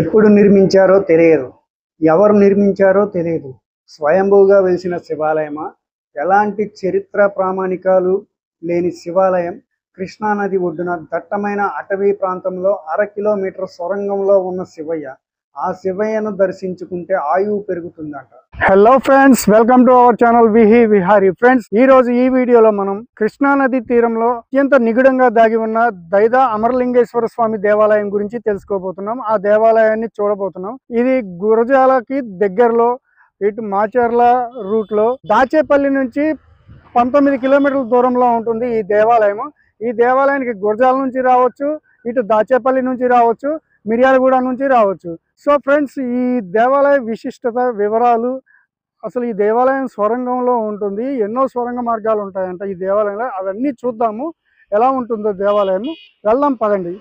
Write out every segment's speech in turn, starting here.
ఎప్పుడు నిర్మించారో తెలియదు, ఎవరు నిర్మించారో తెలియదు. స్వయంభూగా వెలిసిన శివాలయమా? ఎలాంటి చరిత్ర ప్రామాణికాలు లేని శివాలయం కృష్ణానది ఒడ్డున దట్టమైన అటవీ ప్రాంతంలో 1/2 కిలోమీటర్ సొరంగంలో ఉన్న శివయ్య. ఆ శివయ్యను దర్శించుకుంటే ఆయువు పెరుగుతుందంట. Hello friends, welcome to our channel Vihari. Friends, ఈ రోజు ఈ వీడియోలో మనం కృష్ణానది తీరంలో అత్యంత నిగుడంగా దాగి ఉన్న దైదా అమరలింగేశ్వర స్వామి దేవాలయం గురించి తెలుసుకోబోతున్నాం. ఆ దేవాలయాన్ని చూడబోతున్నాం. ఇది గురజాలకి దగ్గరలో ఇటు మాచర్ల రూట్ లో దాచేపల్లి నుంచి 19 కిలోమీటర్ల దూరంలో ఉంటుంది ఈ దేవాలయం. ఈ దేవాలయానికి గురజాల నుంచి రావచ్చు, ఇటు దాచేపల్లి నుంచి రావచ్చు, మిర్యాలగూడ నుంచి రావచ్చు. సో ఫ్రెండ్స్, ఈ దేవాలయ విశిష్టత వివరాలు, అసలు ఈ దేవాలయం స్వరంగంలో ఉంటుంది. ఎన్నో స్వరంగ మార్గాలు ఉంటాయంట ఈ దేవాలయంలో. అవన్నీ చూద్దాము ఎలా ఉంటుందో దేవాలయం. వెళ్దాం పదండి.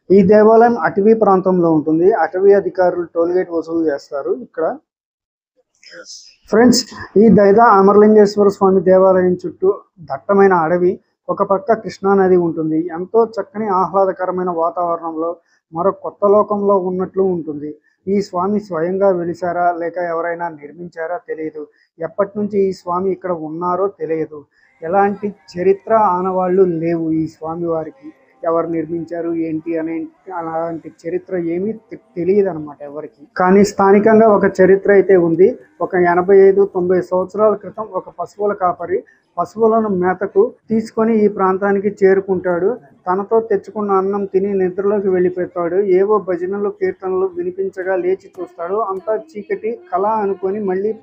ఈ దేవాలయం అటవీ ప్రాంతంలో ఉంటుంది. అటవీ అధికారులు టోల్గేట్ వసూలు చేస్తారు ఇక్కడ. ఫ్రెండ్స్, ఈ దైదా అమరలింగేశ్వర స్వామి దేవాలయం చుట్టూ దట్టమైన అడవి, ఒక పక్క కృష్ణానది ఉంటుంది. ఎంతో చక్కని ఆహ్లాదకరమైన వాతావరణంలో మరో కొత్త లోకంలో ఉన్నట్లు ఉంటుంది. ఈ స్వామి స్వయంగా వెలిసారా లేక ఎవరైనా నిర్మించారా తెలియదు. ఎప్పటి నుంచి ఈ స్వామి ఇక్కడ ఉన్నారో తెలియదు. ఎలాంటి చరిత్ర ఆనవాళ్ళు లేవు ఈ స్వామి వారికి. ఎవరు నిర్మించారు ఏంటి అనే అలాంటి చరిత్ర ఏమీ తెలియదు అనమాట ఎవరికి. కానీ స్థానికంగా ఒక చరిత్ర అయితే ఉంది. ఒక 85-90 సంవత్సరాల క్రితం ఒక పశువుల కాపరి పశువులను మేతకు తీసుకొని ఈ ప్రాంతానికి చేరుకుంటాడు. తనతో తెచ్చుకున్న అన్నం తిని నిద్రలోకి వెళ్ళిపోతాడు. ఏవో భజనలు కీర్తనలు వినిపించగా లేచి చూస్తాడు. అంతా చీకటి కళ అనుకొని మళ్ళీ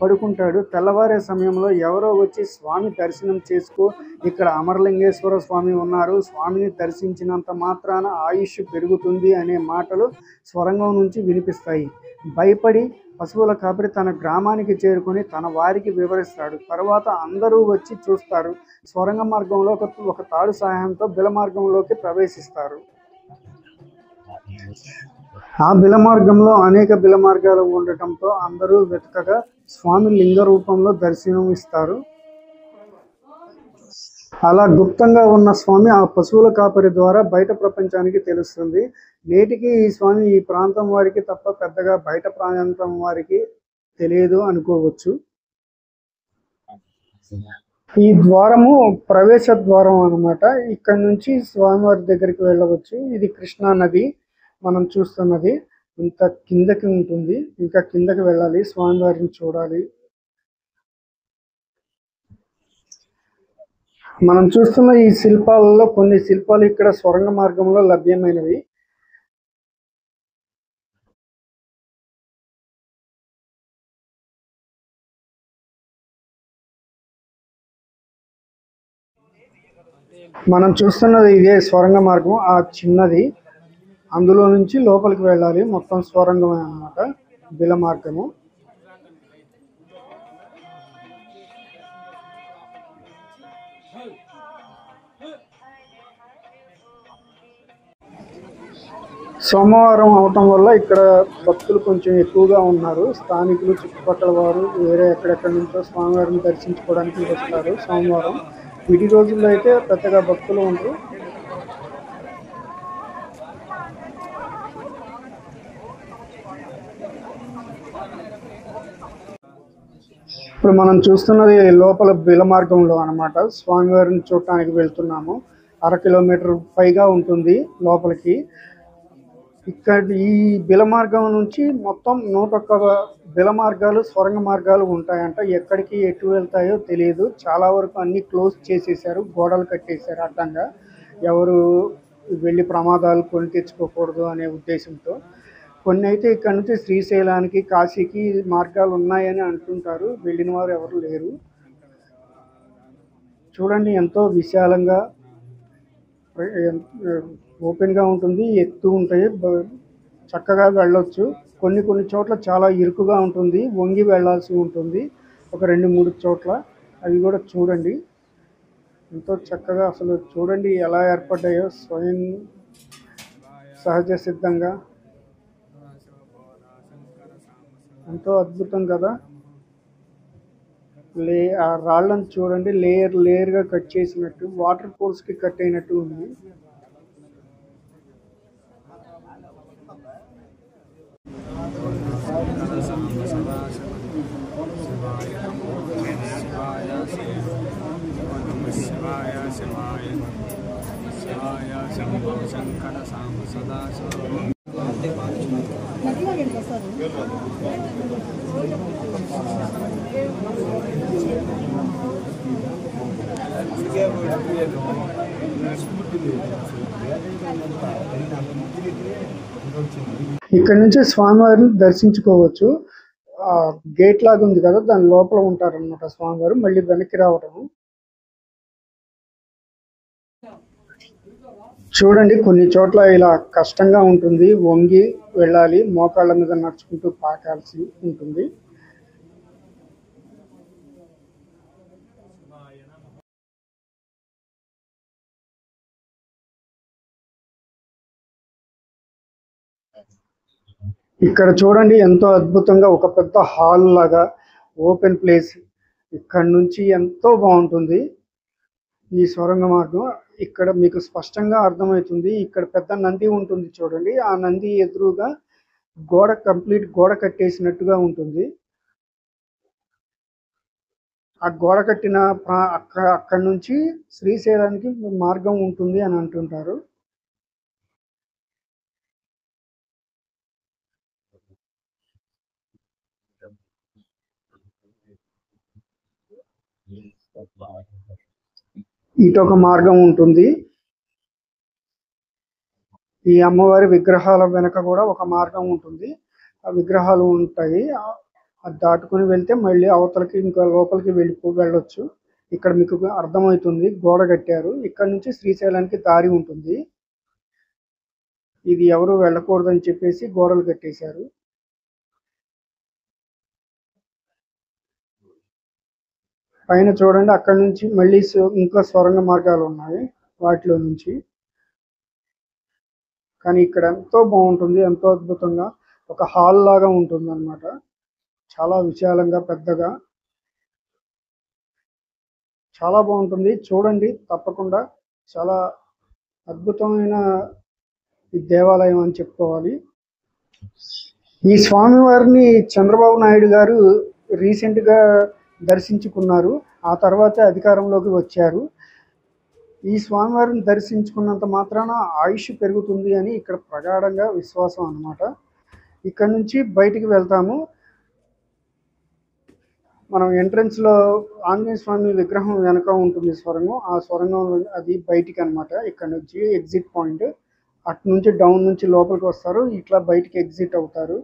పడుకుంటాడు. తెల్లవారే సమయంలో ఎవరో వచ్చి స్వామి దర్శనం చేసుకో, ఇక్కడ అమరలింగేశ్వర స్వామి ఉన్నారు, స్వామిని దర్శించినంత మాత్రాన ఆయుష్ పెరుగుతుంది అనే మాటలు స్వరంగం నుంచి వినిపిస్తాయి. భయపడి పశువుల కాపరి తన గ్రామానికి చేరుకొని తన వారికి వివరిస్తాడు. తర్వాత అందరూ వచ్చి చూస్తారు. స్వరంగ మార్గంలో ఒక తాడు సహాయంతో బిల మార్గంలోకి ప్రవేశిస్తారు. ఆ బిల మార్గంలో అనేక బిల మార్గాలు ఉండటంతో అందరూ వెతకగా స్వామి లింగ రూపంలో దర్శనం ఇస్తారు. అలా గుప్తంగా ఉన్న స్వామి ఆ పశువుల కాపరి ద్వారా బయట ప్రపంచానికి తెలుస్తుంది. నేటికి ఈ స్వామి ఈ ప్రాంతం వారికి తప్ప పెద్దగా బయట ప్రాంతం వారికి తెలియదు అనుకోవచ్చు. ఈ ద్వారము ప్రవేశ ద్వారం అన్నమాట. ఇక్కడ నుంచి స్వామివారి దగ్గరికి వెళ్ళవచ్చు. ఇది కృష్ణా నది మనం చూస్తున్నది. ఇంత కిందకి ఉంటుంది. ఇంకా కిందకి వెళ్ళాలి, స్వామివారిని చూడాలి. మనం చూస్తున్న ఈ శిల్పాలలో కొన్ని శిల్పాలు ఇక్కడ స్వరంగ మార్గంలో లభ్యమైనవి. మనం చూస్తున్నది ఇదే స్వరంగ మార్గం. ఆ చిన్నది అందులో నుంచి లోపలికి వెళ్ళాలి. మొత్తం స్వరంగమే అన్నమాట, బిల మార్గము. సోమవారం అవటం వల్ల ఇక్కడ భక్తులు కొంచెం ఎక్కువగా ఉన్నారు. స్థానికులు, చుట్టుపక్కల వారు వేరే ఎక్కడెక్కడి నుంచో స్వామివారిని దర్శించుకోవడానికి వస్తారు సోమవారం. విడి రోజుల్లో అయితే పెద్దగా భక్తులు ఉండరు. ఇప్పుడు మనం చూస్తున్నది లోపల బిల మార్గంలో అన్నమాట. స్వామివారిని చూడటానికి వెళ్తున్నాము. 1/2 కిలోమీటర్ పైగా ఉంటుంది లోపలికి. ఇక్కడ ఈ బిల మార్గం నుంచి మొత్తం 101 బిల మార్గాలు, స్వరంగ మార్గాలు ఉంటాయంట. ఎక్కడికి ఎటు వెళ్తాయో తెలియదు. చాలా వరకు అన్ని క్లోజ్ చేసేసారు, గోడలు కట్టేశారు అడ్డంగా. ఎవరు వెళ్ళి ప్రమాదాలు కొని తెచ్చుకోకూడదు అనే ఉద్దేశంతో. కొన్ని అయితే ఇక్కడ నుంచి శ్రీశైలానికి, కాశీకి మార్గాలు ఉన్నాయని అంటుంటారు. వెళ్ళిన వారు ఎవరు లేరు. చూడండి, ఎంతో విశాలంగా ఓపెన్గా ఉంటుంది. ఎత్తు ఉంటాయి, చక్కగా వెళ్ళొచ్చు. కొన్ని చోట్ల చాలా ఇరుకుగా ఉంటుంది, వంగి వెళ్ళాల్సి ఉంటుంది ఒక 2-3 చోట్ల. అవి కూడా చూడండి ఎంతో చక్కగా. అసలు చూడండి ఎలా ఏర్పడ్డాయో స్వయం సహజ సిద్ధంగా. ఎంతో అద్భుతం కదా. ఆ రాళ్ళను చూడండి, లేయర్గా కట్ చేసినట్టు, వాటర్ ఫోల్స్కి కట్ అయినట్టు ఉంది. శివాయ శివాయ శంభో శంకర సాంబ సదా ఇక్కడ నుంచి స్వామివారిని దర్శించుకోవచ్చు. గేట్ లాగా ఉంది కదా, దాని లోపల ఉంటారన్నమాట స్వామివారు. మళ్ళీ వెనక్కి రావటం చూడండి. కొన్ని చోట్ల ఇలా కష్టంగా ఉంటుంది, వంగి వెళ్ళాలి, మోకాళ్ళ మీద నడుచుకుంటూ పాకాల్సి ఉంటుంది. ఇక్కడ చూడండి, ఎంతో అద్భుతంగా ఒక పెద్ద హాల్ లాగా ఓపెన్ ప్లేస్. ఇక్కడ నుంచి ఎంతో బాగుంటుంది ఈ సొరంగ మార్గం. ఇక్కడ మీకు స్పష్టంగా అర్థమవుతుంది. ఇక్కడ పెద్ద నంది ఉంటుంది చూడండి. ఆ నంది ఎదురుగా కంప్లీట్ గోడ కట్టేసినట్టుగా ఉంటుంది. ఆ గోడ కట్టిన అక్కడి నుంచి శ్రీశైలానికి మార్గం ఉంటుంది అని అంటుంటారు. ఇటొక మార్గం ఉంటుంది. ఈ అమ్మవారి విగ్రహాల వెనక కూడా ఒక మార్గం ఉంటుంది. ఆ విగ్రహాలు ఉంటాయి. అది దాటుకుని వెళ్తే మళ్ళీ అవతలకి ఇంకా లోపలికి వెళ్ళొచ్చు. ఇక్కడ మీకు అర్థమవుతుంది, గోడ కట్టారు. ఇక్కడ నుంచి శ్రీశైలానికి దారి ఉంటుంది. ఇది ఎవరు వెళ్ళకూడదని చెప్పేసి గోడలు కట్టేశారు. పైన చూడండి, అక్కడ నుంచి మళ్ళీ ఇంకా సొరంగ మార్గాలు ఉన్నాయి వాటిలో నుంచి. కానీ ఇక్కడ ఎంతో బాగుంటుంది, ఎంతో అద్భుతంగా ఒక హాల్ లాగా ఉంటుంది అన్నమాట. చాలా విశాలంగా పెద్దగా చాలా బాగుంటుంది. చూడండి తప్పకుండా. చాలా అద్భుతమైన ఈ దేవాలయం అని చెప్పుకోవాలి. ఈ స్వామివారిని చంద్రబాబు నాయుడు గారు రీసెంట్గా దర్శించుకున్నారు. ఆ తర్వాత అధికారంలోకి వచ్చారు. ఈ స్వామివారిని దర్శించుకున్నంత మాత్రాన ఆయుష్ పెరుగుతుంది అని ఇక్కడ ప్రగాఢంగా విశ్వాసం అన్నమాట. ఇక్కడ నుంచి బయటికి వెళ్తాము. మనం ఎంట్రన్స్లో ఆంజనేయ స్వామి విగ్రహం వెనక ఉంటుంది సొరంగం. ఆ సొరంగం అది బయటికి అనమాట. ఇక్కడ నుంచి ఎగ్జిట్ పాయింట్. అటు నుంచి డౌన్ నుంచి లోపలికి వస్తారు, ఇట్లా బయటికి ఎగ్జిట్ అవుతారు.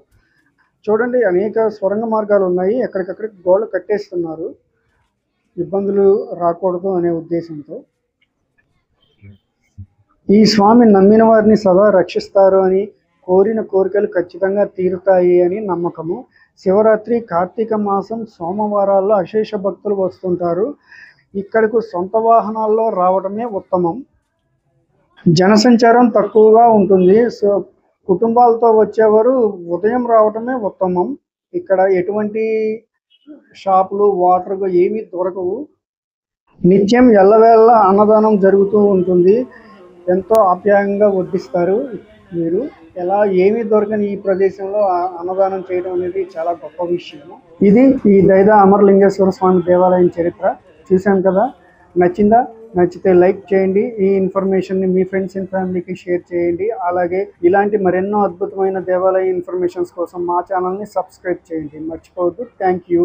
చూడండి, అనేక సొరంగ మార్గాలు ఉన్నాయి. ఎక్కడికక్కడ గోడలు కట్టేస్తున్నారు, ఇబ్బందులు రాకూడదు అనే ఉద్దేశంతో. ఈ స్వామి నమ్మిన వారిని సదా రక్షిస్తారు అని, కోరిన కోరికలు ఖచ్చితంగా తీరుతాయి అని నమ్మకము. శివరాత్రి, కార్తీక మాసం సోమవారాల్లో అశేష భక్తులు వస్తుంటారు. ఇక్కడకు సొంత వాహనాల్లో రావడమే ఉత్తమం. జనసంచారం తక్కువగా ఉంటుంది. సో కుటుంబాలతో వచ్చేవారు ఉదయం రావడమే ఉత్తమం. ఇక్కడ ఎటువంటి షాపులు, వాటర్ ఏమీ దొరకవు. నిత్యం ఎల్లవేళ అన్నదానం జరుగుతూ ఉంటుంది. ఎంతో ఆప్యాయంగా వడ్డిస్తారు. మీరు ఎలా ఏమీ దొరకని ఈ ప్రదేశంలో అన్నదానం చేయడం అనేది చాలా గొప్ప విషయం. ఇది ఈ దైదా అమరలింగేశ్వర స్వామి దేవాలయం చరిత్ర. చూశాం కదా, నచ్చిందా? నచ్చితే లైక్ చేయండి. ఈ ఇన్ఫర్మేషన్ని మీ ఫ్రెండ్స్ అండ్ ఫ్యామిలీకి షేర్ చేయండి. అలాగే ఇలాంటి మరెన్నో అద్భుతమైన దేవాలయ ఇన్ఫర్మేషన్స్ కోసం మా ఛానల్ని సబ్స్క్రైబ్ చేయండి, మర్చిపోవద్దు. Thank you.